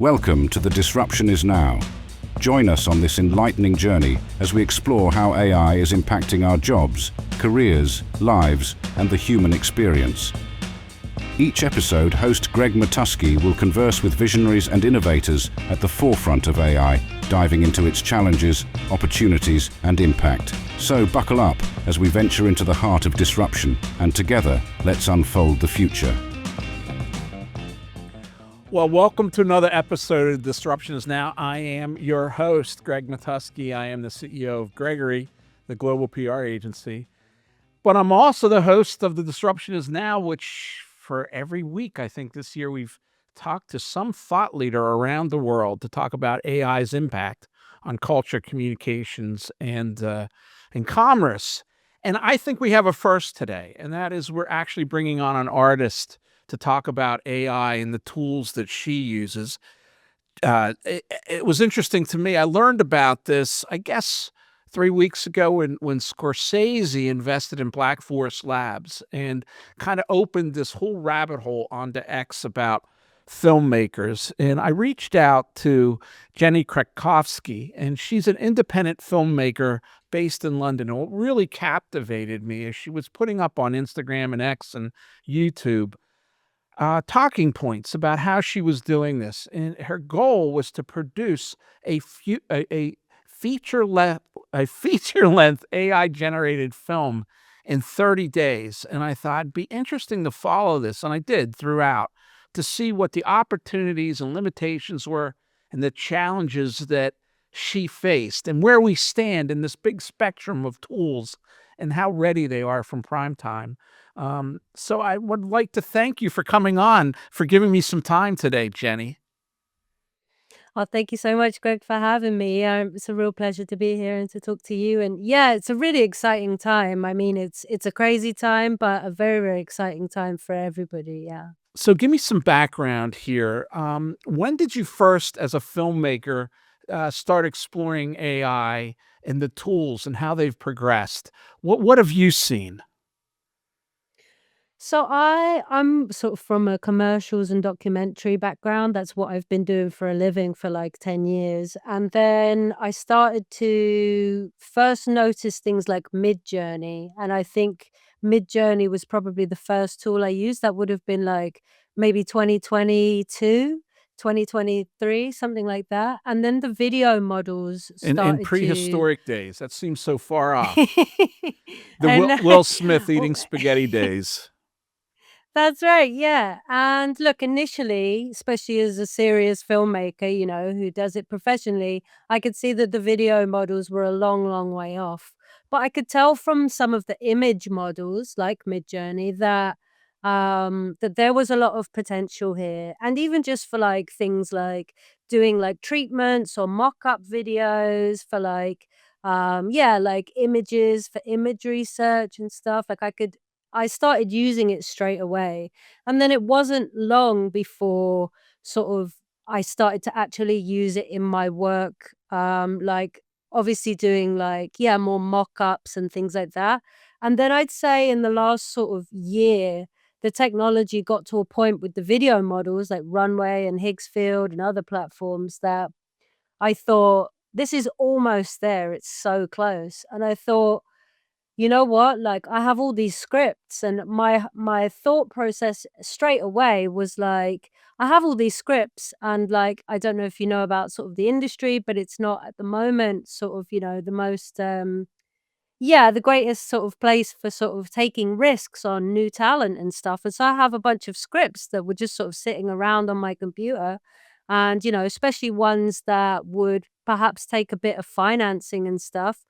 Welcome to The Disruption is Now. Join us on this enlightening journey as we explore how AI is impacting our jobs, careers, lives, and the human experience. Each episode, host Greg Matusky will converse with visionaries and innovators at the forefront of AI, diving into its challenges, opportunities, and impact. So buckle up as we venture into the heart of disruption, and together, let's unfold the future. Well, welcome to another episode of Disruption is Now. I am your host, Greg Matusky. I am the CEO of Gregory, the global PR agency. But I'm also the host of the Disruption is Now, which for every week, I think this year we've talked to some thought leader around the world to talk about AI's impact on culture, communications, and commerce. And I think we have a first today, and that is we're actually bringing on an artist to talk about AI and the tools that she uses. It was interesting to me. I learned about this, I guess, 3 weeks ago when Scorsese invested in Black Forest Labs and kind of opened this whole rabbit hole onto X about filmmakers. And I reached out to Jenny Krakovsky, and she's an independent filmmaker based in London. And what really captivated me is she was putting up on Instagram and X and YouTube talking points about how she was doing this. And her goal was to produce a feature-length AI-generated film in 30 days. And I thought it'd be interesting to follow this, and I did throughout, to see what the opportunities and limitations were and the challenges that she faced and where we stand in this big spectrum of tools and how ready they are from prime time. So I would like to thank you for coming on, for giving me some time today, Jenny. Well, thank you so much, Greg, for having me. It's a real pleasure to be here and to talk to you. And yeah, it's a really exciting time. I mean, it's a crazy time, but a very, very exciting time for everybody. Yeah. So give me some background here. When did you first, as a filmmaker, start exploring AI and the tools and how they've progressed? What have you seen? So I'm sort of from a commercials and documentary background. That's what I've been doing for a living for like 10 years. And then I started to first notice things like Midjourney. And I think Midjourney was probably the first tool I used. That would have been like maybe 2022, 2023, something like that. And then the video models In started to prehistoric days, that seems so far off. The and Will Smith eating spaghetti days. That's right, yeah. And look, initially, especially as a serious filmmaker, who does it professionally, I could see that the video models were a long, long way off. But I could tell from some of the image models, like Midjourney, that there was a lot of potential here. And even just for like things like doing like treatments or mock-up videos for like like images for image research and stuff. I started using it straight away. And then it wasn't long before sort of I started to actually use it in my work. Like obviously doing like, yeah, more mock-ups and things like that. And then I'd say in the last sort of year, the technology got to a point with the video models like Runway and Higgsfield and other platforms that I thought, this is almost there. It's so close. And I thought, you know what? Like I have all these scripts, and my thought process straight away was like, I have all these scripts, and like I don't know if you know about sort of the industry, but it's not at the moment sort of, the most the greatest sort of place for sort of taking risks on new talent and stuff. And so I have a bunch of scripts that were just sort of sitting around on my computer, and especially ones that would perhaps take a bit of financing and stuff.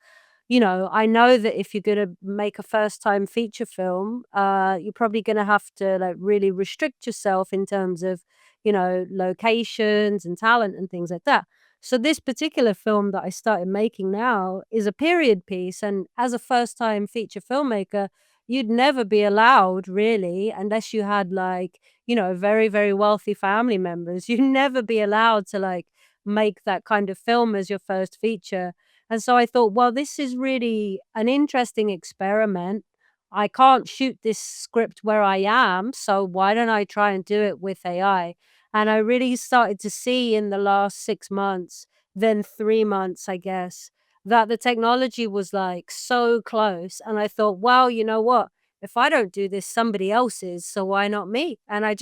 I know that if you're gonna make a first time feature film, you're probably gonna have to like really restrict yourself in terms of, locations and talent and things like that. So this particular film that I started making now is a period piece, and as a first time feature filmmaker, you'd never be allowed really, unless you had like, very, very wealthy family members, you'd never be allowed to like make that kind of film as your first feature. And so I thought, well, this is really an interesting experiment. I can't shoot this script where I am, so why don't I try and do it with AI? And I really started to see in the last 6 months, then 3 months, I guess, that the technology was like so close. And I thought, well, you know what? If I don't do this, somebody else is. So why not me? And I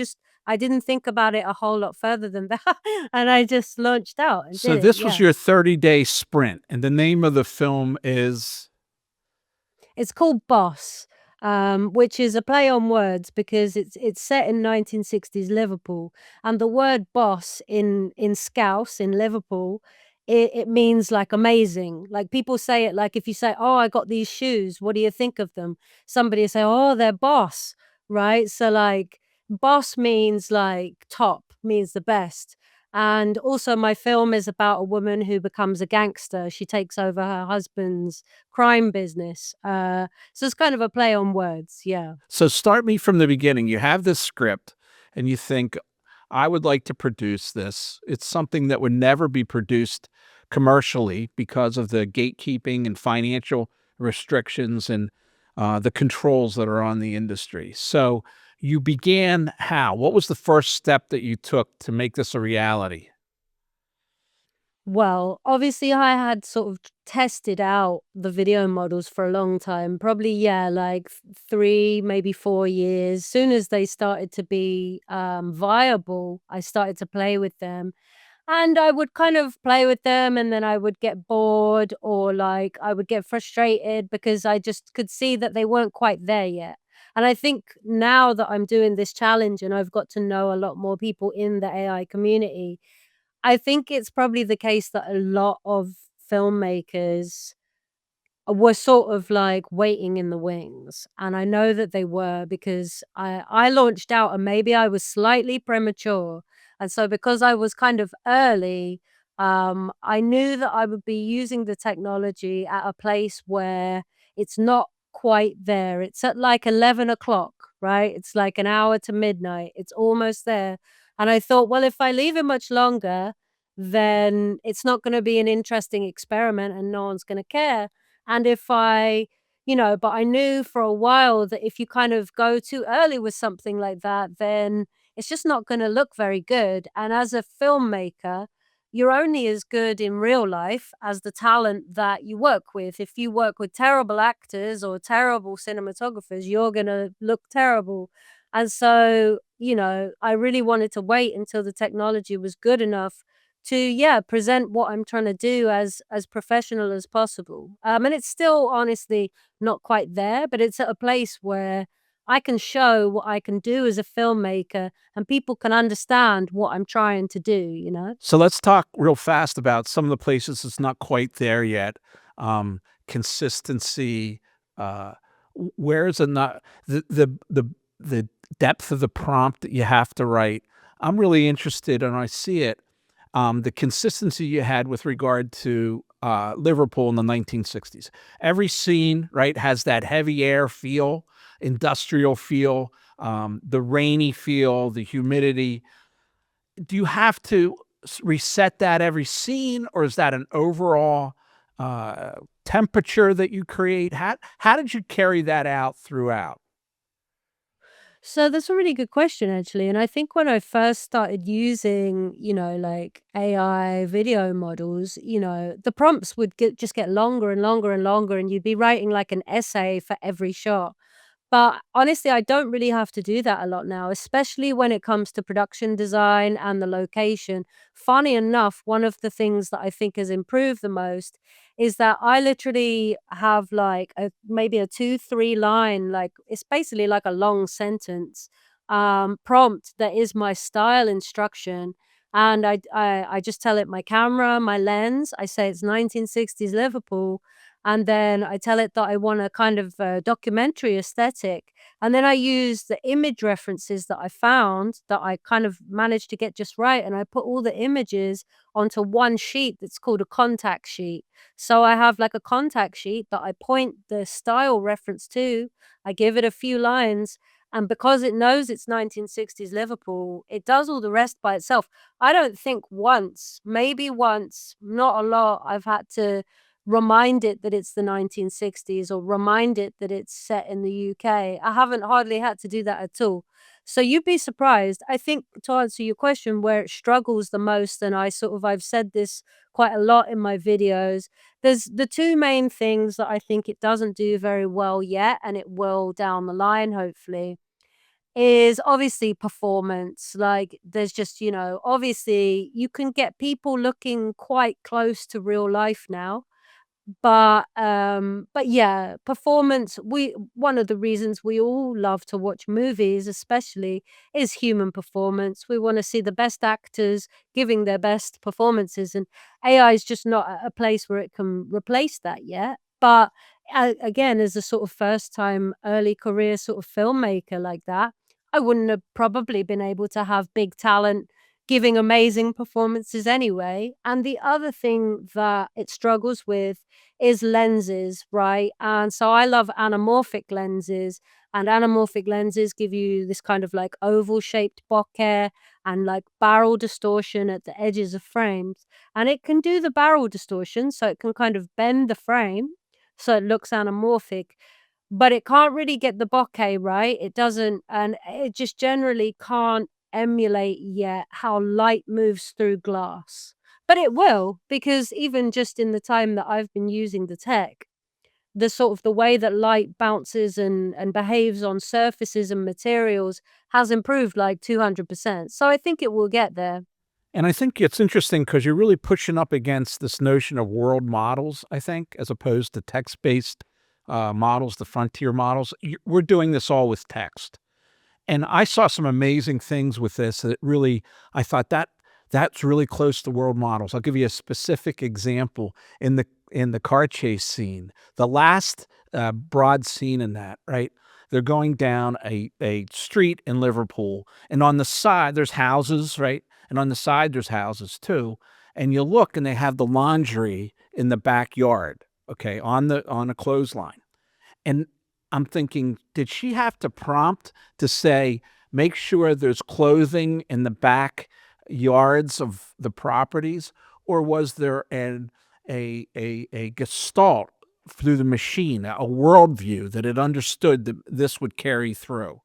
didn't think about it a whole lot further than that. And I just launched out and So did it. this was Yeah. your 30-day sprint, and the name of the film is. It's called Boss, which is a play on words because it's set in 1960s Liverpool, and the word boss in Scouse in Liverpool, it means like amazing. Like people say it like if you say, "Oh, I got these shoes. What do you think of them?" Somebody will say, "Oh, they're boss," right? So like boss means like top, means the best. And also my film is about a woman who becomes a gangster. She takes over her husband's crime business. So it's kind of a play on words, yeah. So start me from the beginning. You have this script and you think, I would like to produce this. It's something that would never be produced commercially because of the gatekeeping and financial restrictions and the controls that are on the industry. So you began how? What was the first step that you took to make this a reality? Well, obviously, I had sort of tested out the video models for a long time, probably, yeah, like 3, maybe 4 years. Soon as they started to be viable, I started to play with them. And I would kind of play with them and then I would get bored or like I would get frustrated because I just could see that they weren't quite there yet. And I think now that I'm doing this challenge and I've got to know a lot more people in the AI community, I think it's probably the case that a lot of filmmakers were sort of like waiting in the wings. And I know that they were because I launched out and maybe I was slightly premature. And so because I was kind of early, I knew that I would be using the technology at a place where it's not quite there. It's at like 11 o'clock, right? It's like an hour to midnight. It's almost there. And I thought, well, if I leave it much longer, then it's not going to be an interesting experiment and no one's going to care. And if I, but I knew for a while that if you kind of go too early with something like that, then it's just not going to look very good. And as a filmmaker, you're only as good in real life as the talent that you work with. If you work with terrible actors or terrible cinematographers, you're going to look terrible. And so, I really wanted to wait until the technology was good enough to, yeah, present what I'm trying to do as professional as possible. And it's still honestly not quite there, but it's at a place where I can show what I can do as a filmmaker and people can understand what I'm trying to do? So let's talk real fast about some of the places it's not quite there yet. Consistency, where is it not the depth of the prompt that you have to write. I'm really interested, and I see it. The consistency you had with regard to Liverpool in the 1960s. Every scene, right, has that heavy air feel, industrial feel, the rainy feel, the humidity. Do you have to reset that every scene, or is that an overall uh, temperature that you create? How did you carry that out throughout? So that's a really good question, actually. And I think when I first started using, like AI video models, the prompts would just get longer and longer and longer, and you'd be writing like an essay for every shot. But honestly, I don't really have to do that a lot now, especially when it comes to production design and the location. Funny enough, one of the things that I think has improved the most is that I literally have like maybe a 2, 3 line, like it's basically like a long sentence prompt that is my style instruction. And I just tell it my camera, my lens. I say it's 1960s Liverpool, and then I tell it that I want a kind of documentary aesthetic. And then I use the image references that I found that I kind of managed to get just right. And I put all the images onto one sheet that's called a contact sheet. So I have like a contact sheet that I point the style reference to. I give it a few lines. And because it knows it's 1960s Liverpool, it does all the rest by itself. I don't think once, maybe once, not a lot, I've had to remind it that it's the 1960s or remind it that it's set in the UK. I haven't hardly had to do that at all. So you'd be surprised. I think, to answer your question, where it struggles the most, and I've said this quite a lot in my videos, there's the two main things that I think it doesn't do very well yet, and it will down the line, hopefully, is obviously performance. Like, there's just, obviously you can get people looking quite close to real life now. But yeah, performance, one of the reasons we all love to watch movies especially is human performance. We wanna see the best actors giving their best performances, and AI is just not at a place where it can replace that yet. But, again, as a sort of first time early career sort of filmmaker like that, I wouldn't have probably been able to have big talent giving amazing performances anyway. And the other thing that it struggles with is lenses, right? And so I love anamorphic lenses, and anamorphic lenses give you this kind of like oval shaped bokeh and like barrel distortion at the edges of frames. And it can do the barrel distortion, so it can kind of bend the frame so it looks anamorphic, but it can't really get the bokeh right. It doesn't, and it just generally can't emulate yet how light moves through glass. But it will, because even just in the time that I've been using the tech, the sort of the way that light bounces and behaves on surfaces and materials has improved like 200%. So I think it will get there. And I think it's interesting because you're really pushing up against this notion of world models, I think, as opposed to text-based models, the frontier models. We're doing this all with text. And I saw some amazing things with this that really, I thought that's really close to world models. I'll give you a specific example in the car chase scene. The last broad scene in that, right? They're going down a street in Liverpool, and on the side there's houses, right? And on the side there's houses too. And you look, and they have the laundry in the backyard, okay, on a clothesline. And I'm thinking, did she have to prompt to say, make sure there's clothing in the back yards of the properties, or was there a gestalt through the machine, a worldview that it understood that this would carry through?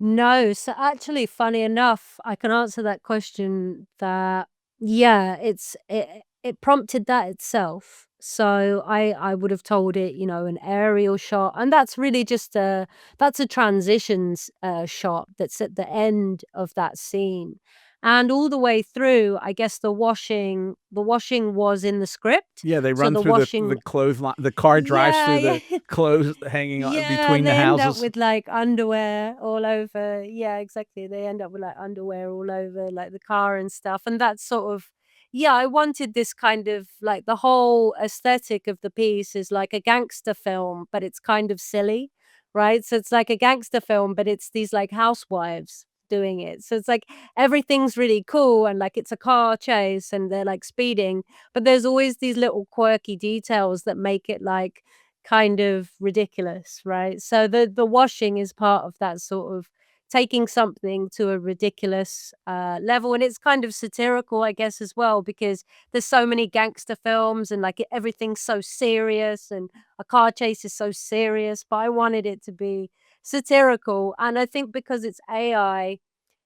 No, so actually, funny enough, I can answer that question that, yeah, it prompted that itself. So I would have told it, an aerial shot, and that's really just that's a transitions shot that's at the end of that scene. And all the way through, I guess the washing was in the script. Yeah, they So run the through washing, the clothesline. The car drives yeah, through yeah. the clothes hanging on Yeah, between and the they end up houses. with, like, underwear all over. Yeah, exactly. They end up with, like, underwear all over, like, the car and stuff, and that's sort of, yeah, I wanted this kind of like, the whole aesthetic of the piece is like a gangster film, but it's kind of silly, right? So it's like a gangster film, but it's these, like, housewives doing it. So it's like everything's really cool, and, like, it's a car chase and they're, like, speeding, but there's always these little quirky details that make it, like, kind of ridiculous, right? So the washing is part of that sort of taking something to a ridiculous level, and it's kind of satirical, I guess, as well, because there's so many gangster films and like everything's so serious, and a car chase is so serious. But I wanted it to be satirical, and I think because it's AI,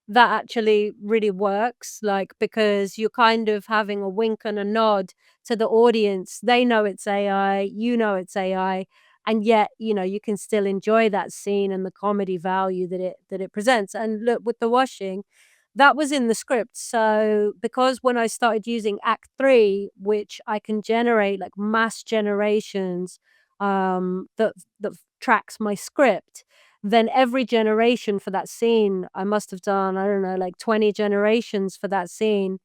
that actually really works, like, because you're kind of having a wink and a nod to the audience. They know it's AI, you know it's AI, and yet, you can still enjoy that scene and the comedy value that it presents. And look, with the washing, that was in the script. So because when I started using Act 3, which I can generate like mass generations, that tracks my script, then every generation for that scene, I must have done, I don't know, like 20 generations for that scene,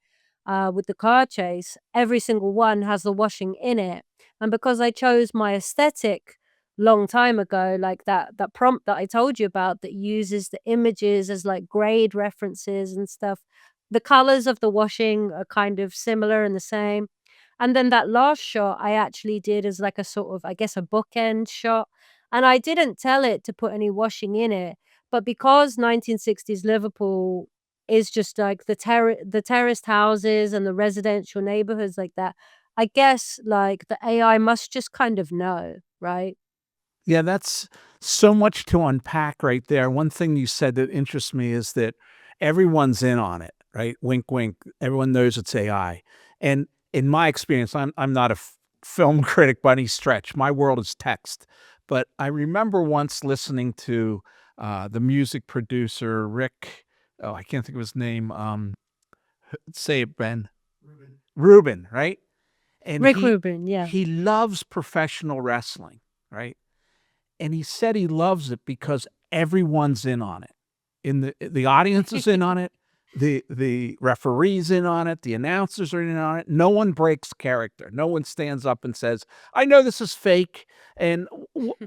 with the car chase. Every single one has the washing in it. And because I chose my aesthetic long time ago, like that prompt that I told you about that uses the images as like grade references and stuff, the colors of the washing are kind of similar and the same. And then that last shot I actually did as like a sort of, I guess, a bookend shot. And I didn't tell it to put any washing in it, but because 1960s Liverpool is just like the terraced houses and the residential neighborhoods like that, I guess like the AI must just kind of know, right? Yeah, that's so much to unpack right there. One thing you said that interests me is that everyone's in on it, right? Wink, wink. Everyone knows it's AI. And in my experience, I'm not a film critic by any stretch. My world is text. But I remember once listening to the music producer Rick. Oh, I can't think of his name. Say it, Ben. Rubin, right? And Rick Rubin, yeah. he loves professional wrestling, right? And he said he loves it because everyone's in on it. The audience is in on it, the referee's in on it, the announcers are in on it. No one breaks character. No one stands up and says, "I know this is fake and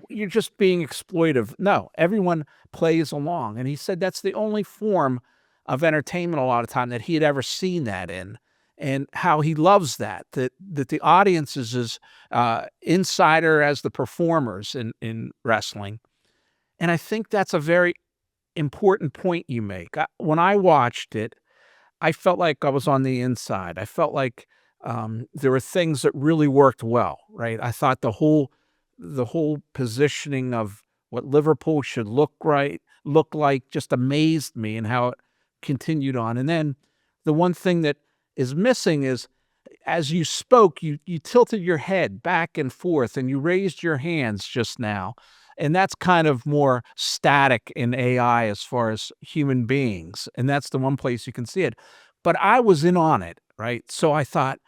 you're just being exploitive." No, everyone plays along. And he said that's the only form of entertainment a lot of time that he had ever seen that in. And how he loves that the audience is as insider as the performers in wrestling. And I think that's a very important point you make. When I watched it, I felt like I was on the inside. I felt like there were things that really worked well, right? I thought the whole positioning of what Liverpool should look like just amazed me, and how it continued on. And then the one thing that is missing is, as you spoke, you tilted your head back and forth and you raised your hands just now. And that's kind of more static in AI as far as human beings. And that's the one place you can see it. But I was in on it, right? So I thought,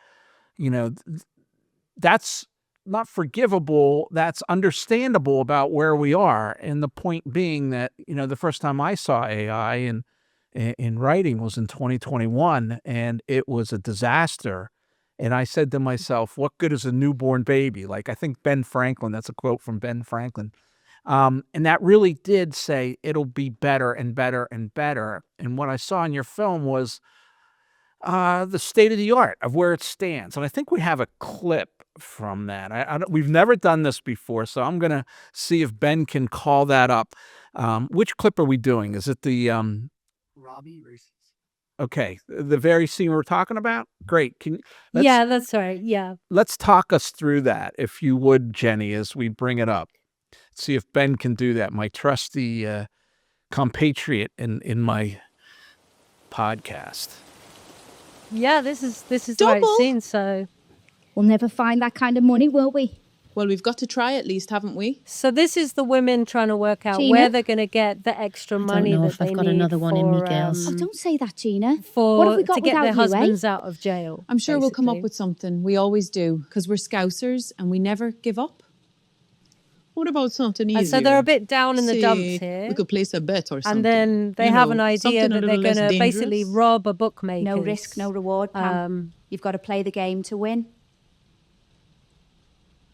that's not forgivable. That's understandable about where we are. And the point being that, the first time I saw AI in writing was in 2021, and it was a disaster. And I said to myself, what good is a newborn baby? Like, I think Ben Franklin, that's a quote from Ben Franklin. And that really did say it'll be better and better and better. And what I saw in your film was the state of the art of where it stands. And I think we have a clip from that. We've never done this before, so I'm going to see if Ben can call that up. Which clip are we doing? Is it the Robbie races? Okay, the very scene we're talking about? Great. Yeah, that's right. Yeah. Let's talk us through that, if you would, Jenny, as we bring it up. See if Ben can do that, my trusty compatriot in my podcast. Yeah, this is the right scene, so we'll never find that kind of money, will we? Well, we've got to try at least, haven't we? So this is the women trying to work out Gina? where they're going to get the extra money I don't know that if they I've got need another one in me, for, girls. Oh, don't say that, Gina. for What have we got to get their without you, eh? husbands out of jail. I'm sure we'll come up basically. with something. We always do, because we're Scousers and we never give up. What about something easier? And so they're a bit down in the Say, dumps here. We could place a bet or something. And then they have an idea that they're going to basically rob a bookmaker. No risk, no reward, Pam. You've got to play the game to win.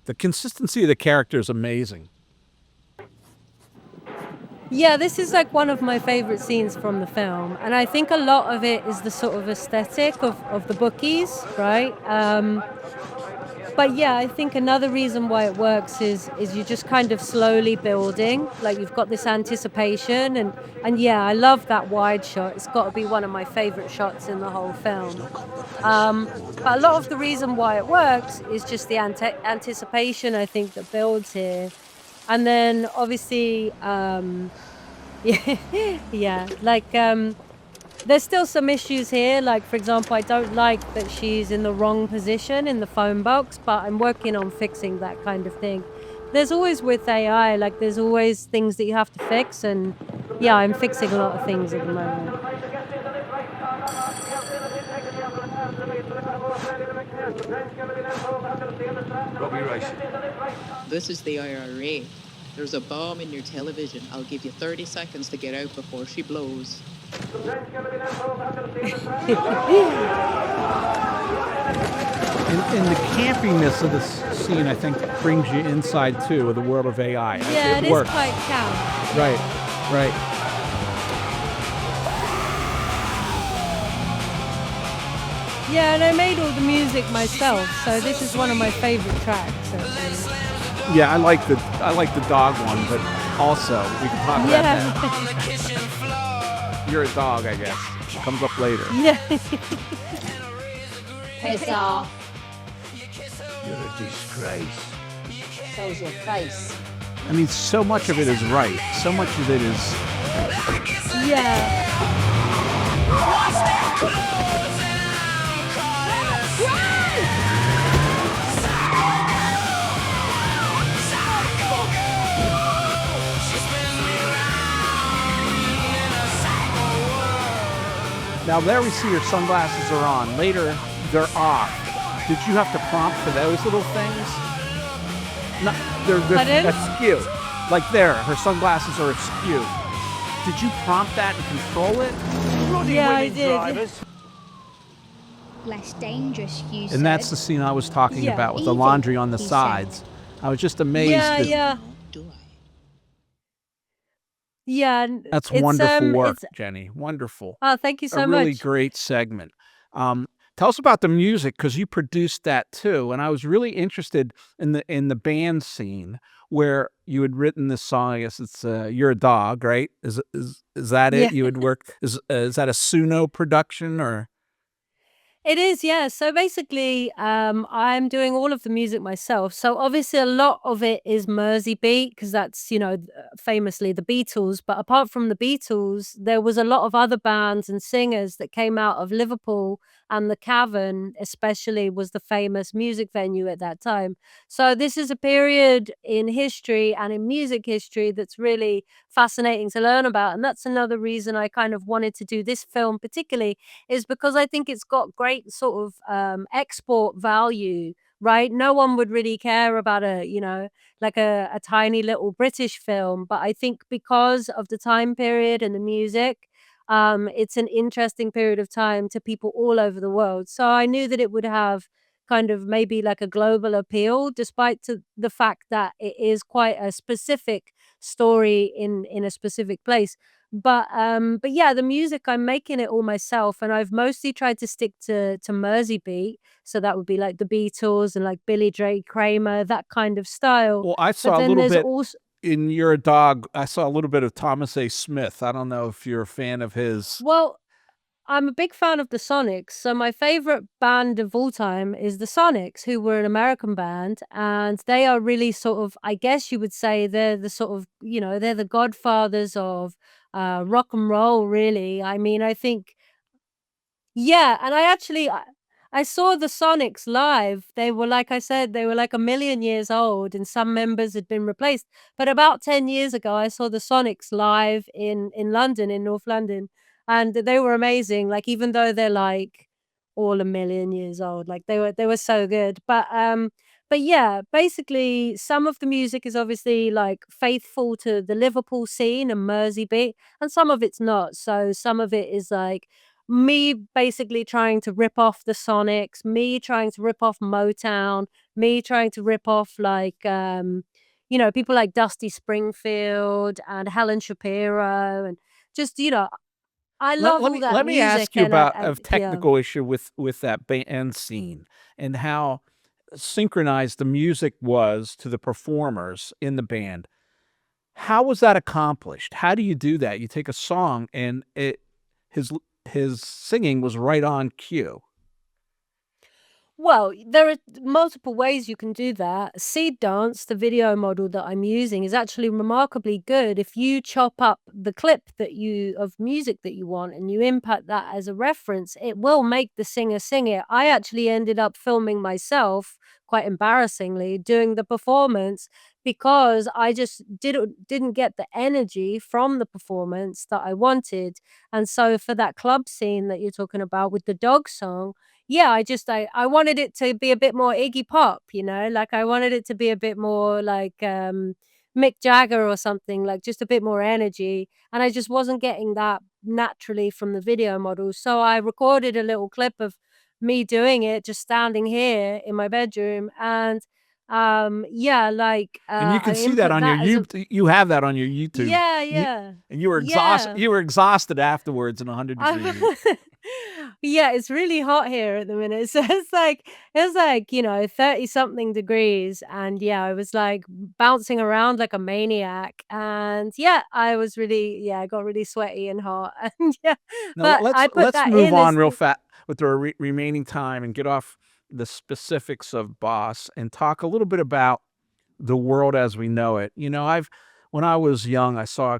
The consistency of the character is amazing. Yeah, this is like one of my favorite scenes from the film. And I think a lot of it is the sort of aesthetic of the bookies, right? But yeah, I think another reason why it works is you're just kind of slowly building. Like, you've got this anticipation. And yeah, I love that wide shot. It's got to be one of my favorite shots in the whole film. But a lot of the reason why it works is just the anticipation, I think, that builds here. And then obviously, there's still some issues here. Like, for example, I don't like that she's in the wrong position in the phone box, but I'm working on fixing that kind of thing. There's always, with AI, like, there's always things that you have to fix. And yeah, I'm fixing a lot of things at the moment. Robbie races. This is the IRA. There's a bomb in your television. I'll give you 30 seconds to get out before she blows. And the campiness of this scene, I think, brings you inside, too, of the world of AI. Yeah, it is works. quite camp. Right. Yeah, and I made all the music myself, so this is one of my favorite tracks. Yeah, I like the dog one, but also we can talk about that. You're a dog, I guess. It comes up later. Yeah. Piss off. You're a disgrace. So's your face. I mean, so much of it is right. So much of it is. Yeah. Now there we see your sunglasses are on. Later, they're off. Did you have to prompt for those little things? No, they're Pardon? askew. Like there, her sunglasses are askew. Did you prompt that and control it? Bloody Yeah, I women did. drivers. Less dangerous, you said. And that's the scene I was talking Yeah. about with the Evil, laundry on the he said. sides. I was just amazed. Yeah, that yeah. Do I? Yeah. That's It's, wonderful work, it's, Jenny. Wonderful. oh, thank you so A really much. great segment. Tell us about the music because you produced that too, and I was really interested in the band scene where you had written this song. I guess it's "You're a Dog," right? Is that Yeah. it? You had worked. Is that a Suno production or? It is, yeah. So basically, I'm doing all of the music myself. So obviously, a lot of it is Mersey beat because that's, famously the Beatles. But apart from the Beatles, there was a lot of other bands and singers that came out of Liverpool, and the Cavern, especially, was the famous music venue at that time. So this is a period in history and in music history that's really fascinating to learn about. And that's another reason I kind of wanted to do this film, particularly is because I think it's got great sort of export value, right? No one would really care about like a tiny little British film. But I think because of the time period and the music, it's an interesting period of time to people all over the world. So I knew that it would have kind of maybe like a global appeal, despite the fact that it is quite a specific story in a specific place. But yeah, the music I'm making it all myself, and I've mostly tried to stick to Mersey beat, so that would be like the Beatles and like Billy J. Kramer, that kind of style. Well, I But saw a then little there's bit also in "You're a Dog." I saw a little bit of Thomas A. Smith. I don't know if you're a fan of his. well, I'm a big fan of the Sonics. So my favorite band of all time is the Sonics, who were an American band, and they are really sort of, I guess you would say, they're the sort of, they're the godfathers of rock and roll, really. I mean, I think yeah, and I saw the Sonics live. They were, like I said, they were like a million years old, and some members had been replaced. But about 10 years ago, I saw the Sonics live in London, in North London, and they were amazing. Like, even though they're like all a million years old, like they were so good. But yeah, basically some of the music is obviously like faithful to the Liverpool scene and Mersey beat, and some of it's not. So some of it is like me basically trying to rip off the Sonics, me trying to rip off Motown, me trying to rip off like people like Dusty Springfield and Helen Shapiro, and just I Let, love let all me that let me music. ask you And about a yeah. technical issue with that band scene and how synchronized the music was to the performers in the band. How was that accomplished? How do you do that? You take a song and his his singing was right on cue. Well, there are multiple ways you can do that. Seed Dance, the video model that I'm using, is actually remarkably good. If you chop up the clip of music that you want and you input that as a reference, it will make the singer sing it. I actually ended up filming myself, quite embarrassingly, doing the performance because I just didn't get the energy from the performance that I wanted. And so for that club scene that you're talking about with the dog song, yeah, I wanted it to be a bit more Iggy Pop, like I wanted it to be a bit more like Mick Jagger or something, like just a bit more energy. And I just wasn't getting that naturally from the video model. So I recorded a little clip of me doing it, just standing here in my bedroom. And yeah, like And you I can see that input on your that as a YouTube. You have that on your YouTube. yeah, You, yeah. and you were exhausted. Yeah. You were exhausted afterwards in 100 degrees. Yeah, it's really hot here at the minute. So it's like, 30 something degrees. And yeah, I was like bouncing around like a maniac. And yeah, I got really sweaty and hot. And yeah, Now but let's I put let's that move in on as real fast with the remaining time and get off the specifics of Boss and talk a little bit about the world as we know it. When I was young, I saw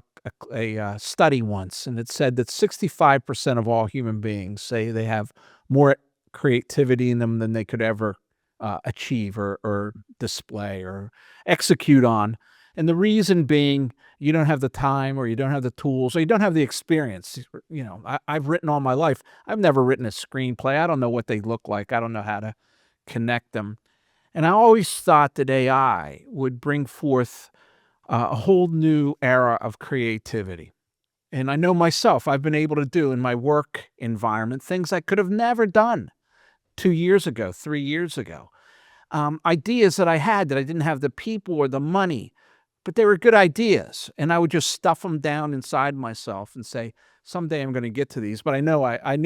a study once, and it said that 65% of all human beings say they have more creativity in them than they could ever achieve or display or execute on. And the reason being, you don't have the time, or you don't have the tools, or you don't have the experience. I've written all my life. I've never written a screenplay. I don't know what they look like. I don't know how to connect them. And I always thought that AI would bring forth a whole new era of creativity. And I know myself, I've been able to do in my work environment things I could have never done 2 years ago, 3 years ago. Ideas that I had that I didn't have the people or the money, but they were good ideas. And I would just stuff them down inside myself and say, someday I'm going to get to these. But I knew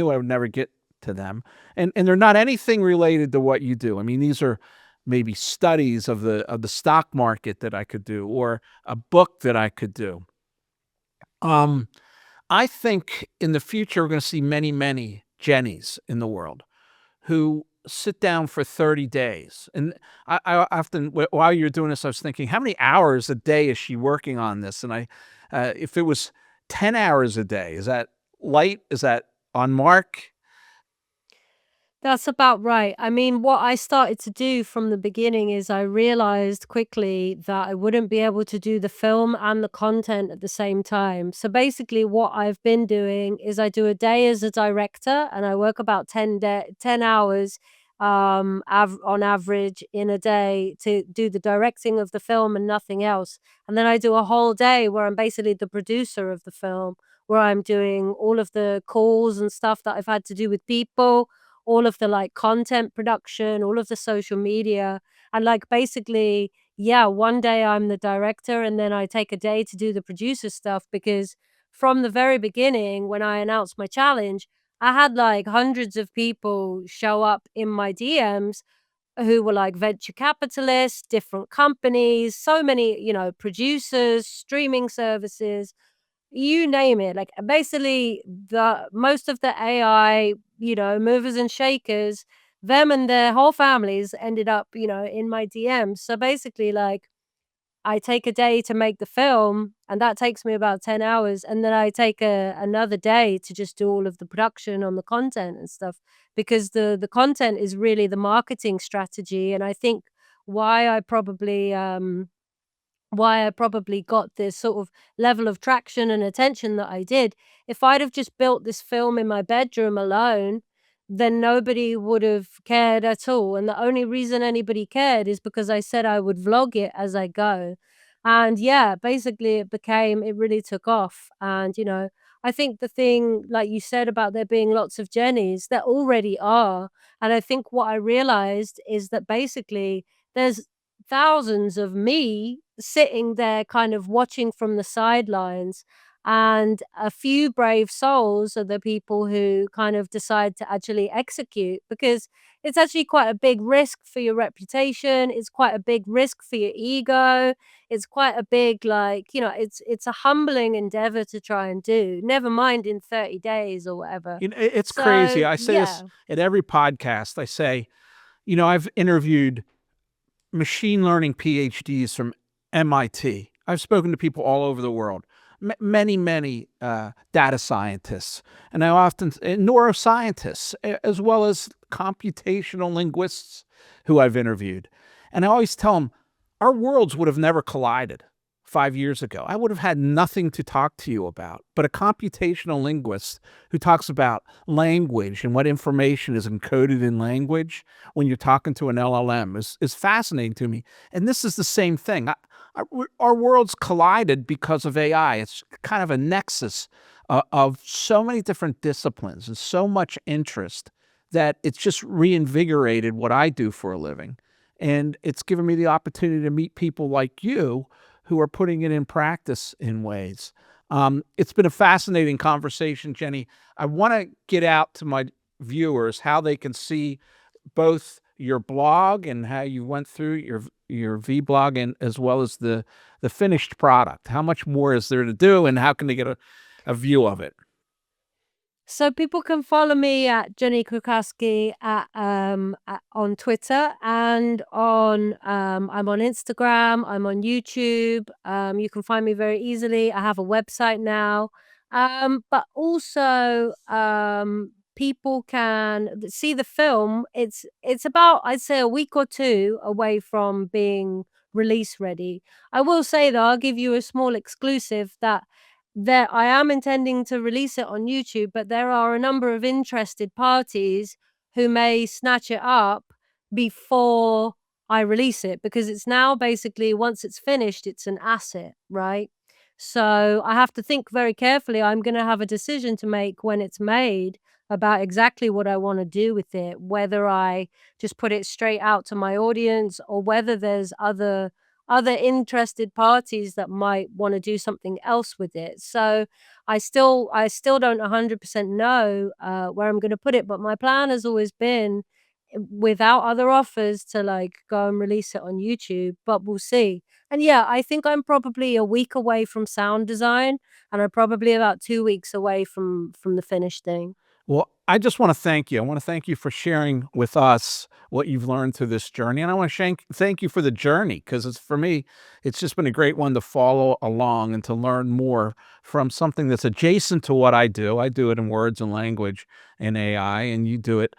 I would never get to them. And they're not anything related to what you do. I mean, these are maybe studies of the stock market that I could do, or a book that I could do. I think in the future, we're going to see many, many Jennys in the world who sit down for 30 days. And I often, while you're doing this, I was thinking, how many hours a day is she working on this? And if it was 10 hours a day, is that light? Is that on mark? That's about right. I mean, what I started to do from the beginning is I realized quickly that I wouldn't be able to do the film and the content at the same time. So basically, what I've been doing is I do a day as a director, and I work about 10 hours on average in a day to do the directing of the film and nothing else. And then I do a whole day where I'm basically the producer of the film, where I'm doing all of the calls and stuff that I've had to do with people, all of the like content production, all of the social media. And like basically, yeah, one day I'm the director, and then I take a day to do the producer stuff, because from the very beginning, when I announced my challenge, I had like hundreds of people show up in my DMs who were like venture capitalists, different companies, so many, producers, streaming services, you name it. Like basically the most of the AI, movers and shakers, them and their whole families ended up, in my DMs. So basically, like, I take a day to make the film, and that takes me about 10 hours, and then I take another day to just do all of the production on the content and stuff, because the content is really the marketing strategy. And I think why I probably got this sort of level of traction and attention that I did. If I'd have just built this film in my bedroom alone, then nobody would have cared at all. And the only reason anybody cared is because I said I would vlog it as I go. And yeah, basically it really took off. And, I think the thing, like you said about there being lots of Jennies, there already are. And I think what I realized is that basically there's thousands of me sitting there kind of watching from the sidelines, and a few brave souls are the people who kind of decide to actually execute, because it's actually quite a big risk for your reputation, it's quite a big risk for your ego, it's quite a big, like, it's a humbling endeavor to try and do, never mind in 30 days or whatever. It's crazy. I say this yeah. at every podcast. I say, I've interviewed machine learning PhDs from MIT. I've spoken to people all over the world, many, many data scientists, and I often neuroscientists, as well as computational linguists who I've interviewed. And I always tell them, our worlds would have never collided 5 years ago. I would have had nothing to talk to you about. But a computational linguist who talks about language and what information is encoded in language when you're talking to an LLM is fascinating to me. And this is the same thing. Our worlds collided because of AI. It's kind of a nexus of so many different disciplines and so much interest that it's just reinvigorated what I do for a living. And it's given me the opportunity to meet people like you who are putting it in practice in ways. It's been a fascinating conversation, Jenny. I want to get out to my viewers how they can see both your blog and how you went through your vblog, and as well as the finished product. How much more is there to do, and how can they get a view of it? So people can follow me at Jenny Krakovsky on Twitter and I'm on Instagram, I'm on YouTube. You can find me very easily. I have a website now. But also people can see the film. It's about, I'd say, a week or two away from being release ready. I will say though, I'll give you a small exclusive that I am intending to release it on YouTube, but there are a number of interested parties who may snatch it up before I release it, because it's now basically, once it's finished, it's an asset, right? So I have to think very carefully. I'm going to have a decision to make when it's made about exactly what I want to do with it, whether I just put it straight out to my audience or whether there's other interested parties that might want to do something else with it. So I still don't 100% know where I'm going to put it, but my plan has always been, without other offers, to like go and release it on YouTube, but we'll see. And yeah, I think I'm probably a week away from sound design, and I'm probably about 2 weeks away from the finished thing. Well, I just want to thank you. I want to thank you for sharing with us what you've learned through this journey. And I want to thank you for the journey, because for me, it's just been a great one to follow along and to learn more from something that's adjacent to what I do. I do it in words and language and AI, and you do it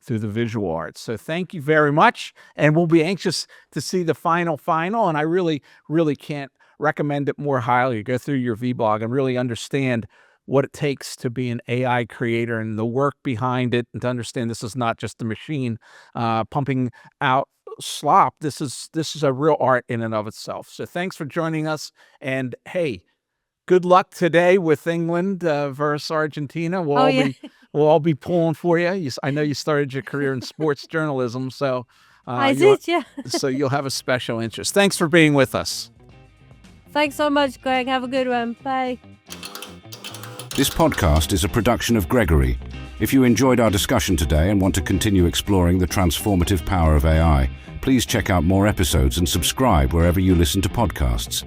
through the visual arts. So thank you very much. And we'll be anxious to see the final. And I really, really can't recommend it more highly. Go through your vblog and really understand what it takes to be an AI creator and the work behind it, and to understand this is not just a machine pumping out slop. This is a real art in and of itself. So thanks for joining us. And hey, good luck today with England versus Argentina. We'll all be pulling for you. I know you started your career in sports journalism, so I did, yeah. So you'll have a special interest. Thanks for being with us. Thanks so much, Greg. Have a good one. Bye. This podcast is a production of Gregory. If you enjoyed our discussion today and want to continue exploring the transformative power of AI, please check out more episodes and subscribe wherever you listen to podcasts.